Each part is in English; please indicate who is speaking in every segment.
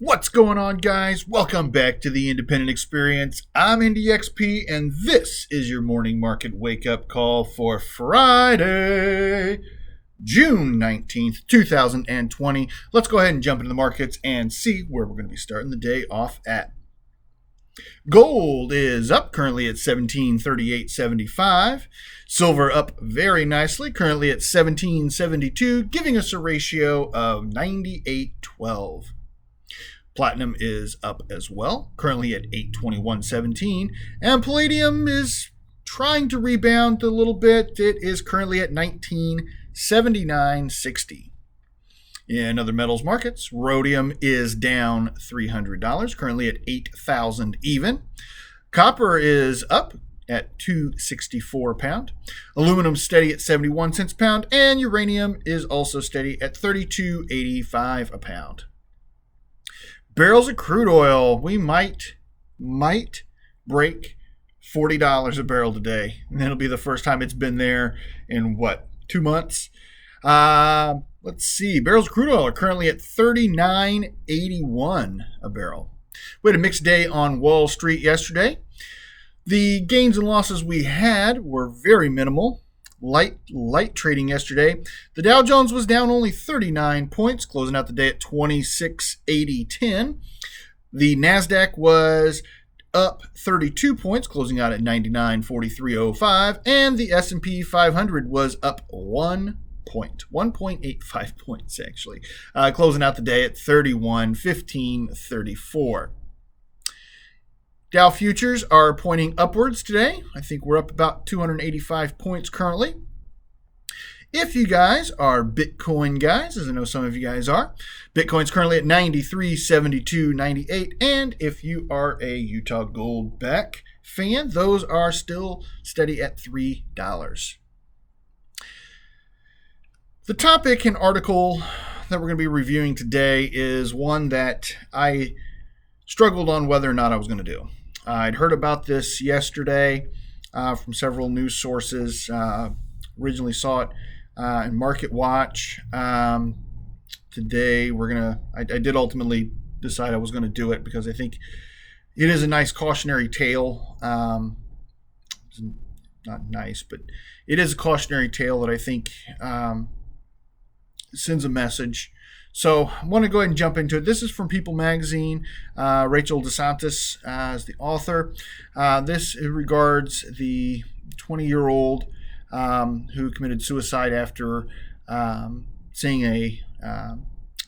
Speaker 1: What's going on, guys? Welcome back to the Independent Experience. I'm IndyXP, and this is your morning market wake-up call for Friday, June 19th, 2020. Let's go ahead and jump into the markets and see where we're going to be starting the day off at. Gold is up, currently at $1738.75. Silver up very nicely, currently at $1772, giving us a ratio of 98.12. Platinum is up as well, currently at $821.17, and palladium is trying to rebound a little bit. It is currently at $1979.60. In other metals markets, rhodium is down $300, currently at $8,000 even. Copper is up at $2.64 a pound. Aluminum steady at 71 cents a pound, and uranium is also steady at $32.85 a pound. Barrels of crude oil, we might break $40 a barrel today. And that'll be the first time it's been there in, 2 months? Let's see. Barrels of crude oil are currently at $39.81 a barrel. We had a mixed day on Wall Street yesterday. The gains and losses we had were very minimal. Light trading yesterday. The Dow Jones was down only 39 points, closing out the day at 2680.10. The Nasdaq was up 32 points, closing out at 9943.05, and the S&P 500 was up 1.85 points actually, closing out the day at 3115.34. Dow futures are pointing upwards today. I think we're up about 285 points currently. If you guys are Bitcoin guys, as I know some of you guys are, Bitcoin's currently at 93.72.98. And if you are a Utah Gold back fan, those are still steady at $3. The topic and article that we're going to be reviewing today is one that I struggled on whether or not I was going to do. I'd heard about this yesterday from several news sources. Originally saw it in Market Watch. Today I did ultimately decide I was going to do it because I think it is a nice cautionary tale. It's not nice, but it is a cautionary tale that I think sends a message. So I want to go ahead and jump into it. This is from People Magazine. Rachel DeSantis is the author. This regards the 20-year-old who committed suicide after seeing a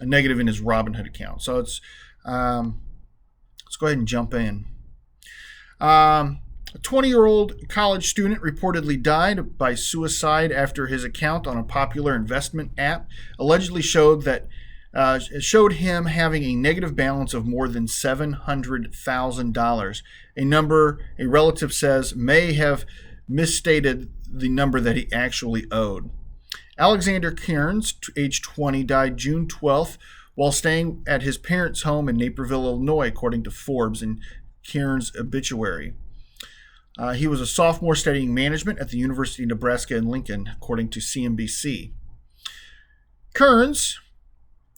Speaker 1: negative in his Robinhood account. So let's go ahead and jump in. A 20-year-old college student reportedly died by suicide after his account on a popular investment app allegedly showed him having a negative balance of more than $700,000, a number a relative says may have misstated the number that he actually owed. Alexander Kearns, age 20, died June 12th while staying at his parents' home in Naperville, Illinois, according to Forbes and Kearns' obituary. He was a sophomore studying management at the University of Nebraska in Lincoln, according to CNBC. Kearns,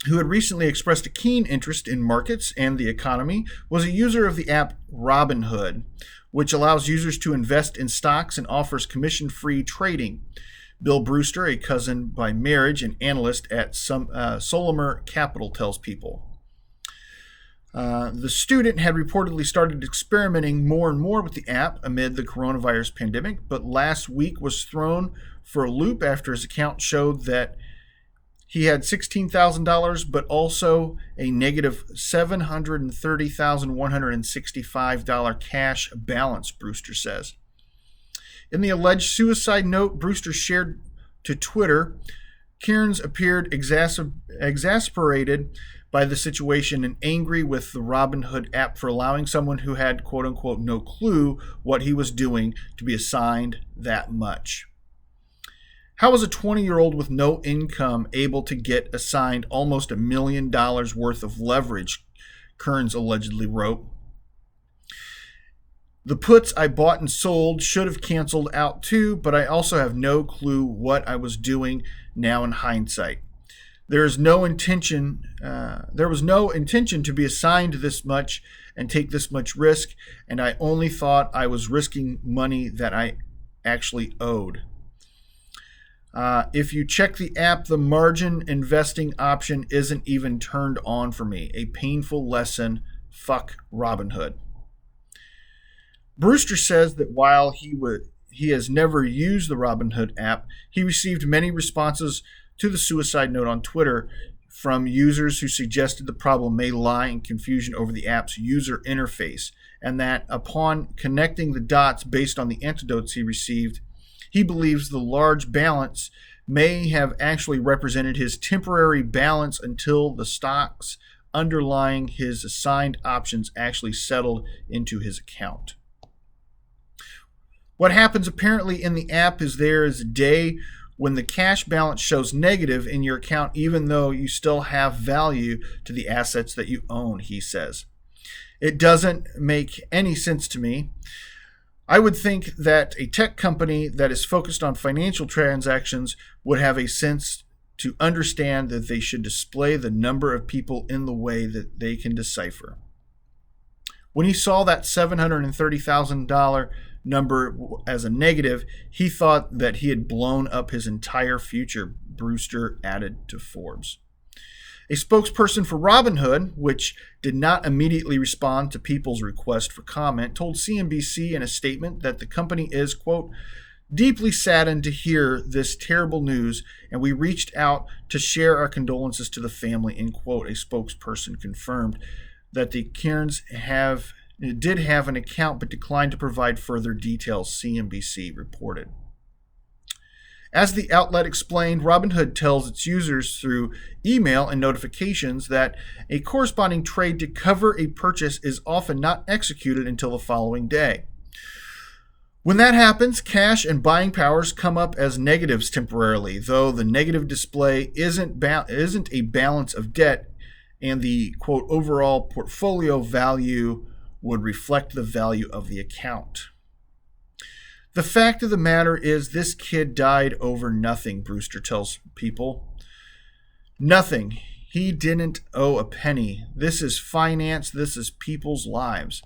Speaker 1: who had recently expressed a keen interest in markets and the economy, was a user of the app Robinhood, which allows users to invest in stocks and offers commission-free trading. Bill Brewster, a cousin by marriage and analyst at Solimer Capital, tells People. The student had reportedly started experimenting more and more with the app amid the coronavirus pandemic, but last week was thrown for a loop after his account showed that he had $16,000, but also a negative $730,165 cash balance, Brewster says. In the alleged suicide note Brewster shared to Twitter, Kearns appeared exasperated by the situation and angry with the Robinhood app for allowing someone who had, quote-unquote, no clue what he was doing to be assigned that much. How was a 20-year-old with no income able to get assigned almost $1 million worth of leverage, Kearns allegedly wrote. The puts I bought and sold should have canceled out too, but I also have no clue what I was doing now in hindsight. There is no intention. There was no intention to be assigned this much and take this much risk, and I only thought I was risking money that I actually owed. If you check the app, the margin investing option isn't even turned on for me. A painful lesson. Fuck Robinhood. Brewster says that while he has never used the Robinhood app, he received many responses to the suicide note on Twitter from users who suggested the problem may lie in confusion over the app's user interface, and that upon connecting the dots based on the antidotes he received, he believes the large balance may have actually represented his temporary balance until the stocks underlying his assigned options actually settled into his account. What happens apparently in the app is there is a day when the cash balance shows negative in your account, even though you still have value to the assets that you own, he says. It doesn't make any sense to me. I would think that a tech company that is focused on financial transactions would have a sense to understand that they should display the number of people in the way that they can decipher. When he saw that $730,000 number as a negative, he thought that he had blown up his entire future, Brewster added to Forbes. A spokesperson for Robinhood, which did not immediately respond to people's request for comment, told CNBC in a statement that the company is, quote, deeply saddened to hear this terrible news, and we reached out to share our condolences to the family, end quote. A spokesperson confirmed that the Kearns did have an account but declined to provide further details, CNBC reported. As the outlet explained, Robinhood tells its users through email and notifications that a corresponding trade to cover a purchase is often not executed until the following day. When that happens, cash and buying powers come up as negatives temporarily, though the negative display isn't a balance of debt, and the, quote, overall portfolio value would reflect the value of the account. The fact of the matter is this kid died over nothing, Brewster tells people. Nothing. He didn't owe a penny. This is finance. This is people's lives.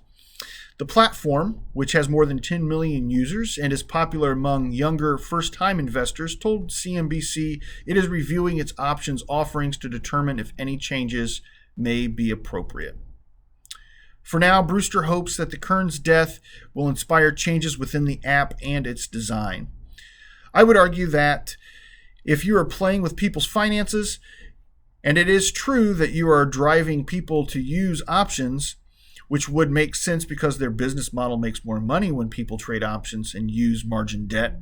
Speaker 1: The platform, which has more than 10 million users and is popular among younger first-time investors, told CNBC it is reviewing its options offerings to determine if any changes may be appropriate. For now, Brewster hopes that the Kearns death will inspire changes within the app and its design. I would argue that if you are playing with people's finances, and it is true that you are driving people to use options, which would make sense because their business model makes more money when people trade options and use margin debt,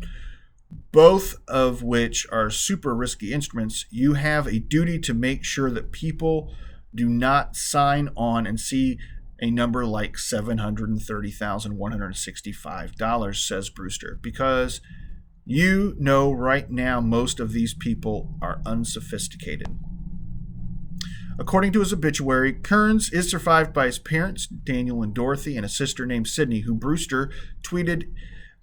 Speaker 1: both of which are super risky instruments, you have a duty to make sure that people do not sign on and see a number like $730,165, says Brewster, because you know right now most of these people are unsophisticated. According to his obituary, Kearns is survived by his parents, Daniel and Dorothy, and a sister named Sydney, who Brewster tweeted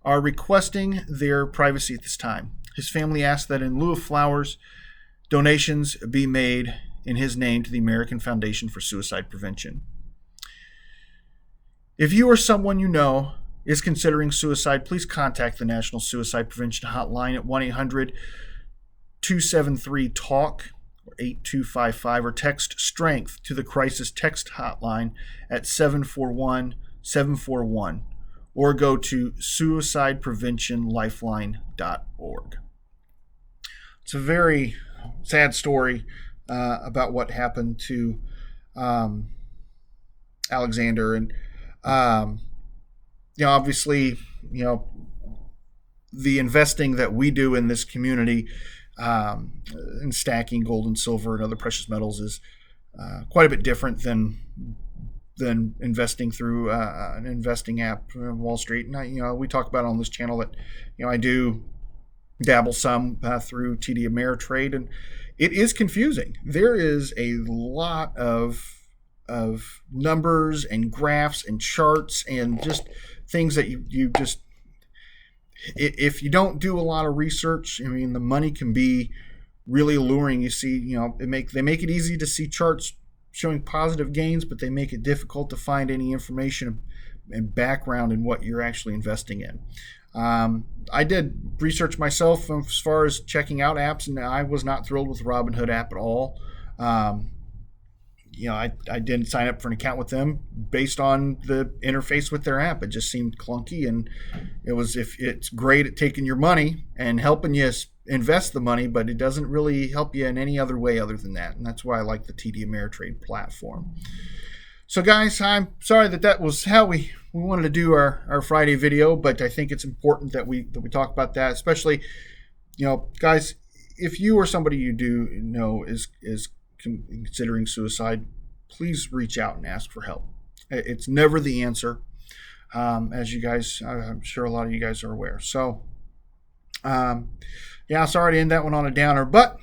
Speaker 1: are requesting their privacy at this time. His family asked that in lieu of flowers, donations be made in his name to the American Foundation for Suicide Prevention. If you or someone you know is considering suicide, please contact the National Suicide Prevention Hotline at 1-800-273-TALK or 8255, or text STRENGTH to the crisis text hotline at 741-741, or go to suicidepreventionlifeline.org. It's a very sad story about what happened to Alexander, and obviously, the investing that we do in this community, in stacking gold and silver and other precious metals, is quite a bit different than investing through an investing app on Wall Street. And we talk about on this channel that I do dabble some through TD Ameritrade, and it is confusing. There is a lot of numbers and graphs and charts and just things that you just, if you don't do a lot of research, the money can be really alluring. You see, they make it easy to see charts showing positive gains, but they make it difficult to find any information and background in what you're actually investing in. I did research myself as far as checking out apps, and I was not thrilled with the Robinhood app at all. I didn't sign up for an account with them based on the interface with their app. It just seemed clunky, and if it's great at taking your money and helping you invest the money, but it doesn't really help you in any other way other than that. And that's why I like the TD Ameritrade platform. So guys, I'm sorry that was how we wanted to do our Friday video, but I think it's important that we talk about that, especially, guys, if you or somebody you do know is considering suicide, please reach out and ask for help. It's never the answer, as you guys, I'm sure a lot of you guys are aware. So, sorry to end that one on a downer, but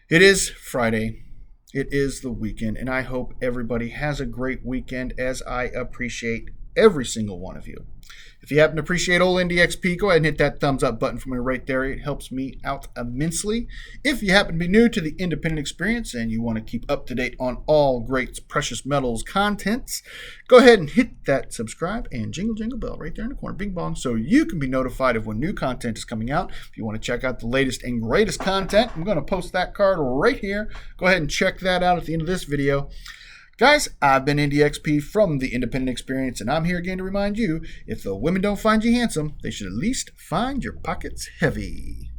Speaker 1: it is Friday. It is the weekend, and I hope everybody has a great weekend, as I appreciate every single one of you. If you happen to appreciate old NDXP, go ahead and hit that thumbs up button for me right there. It helps me out immensely. If you happen to be new to the independent experience and you want to keep up to date on all great precious metals contents, go ahead and hit that subscribe and jingle bell right there in the corner, bing bong, so you can be notified of when new content is coming out. If you want to check out the latest and greatest content, I'm going to post that card right here. Go ahead and check that out at the end of this video. Guys, I've been NDXP from the Independent Experience, and I'm here again to remind you, if the women don't find you handsome, they should at least find your pockets heavy.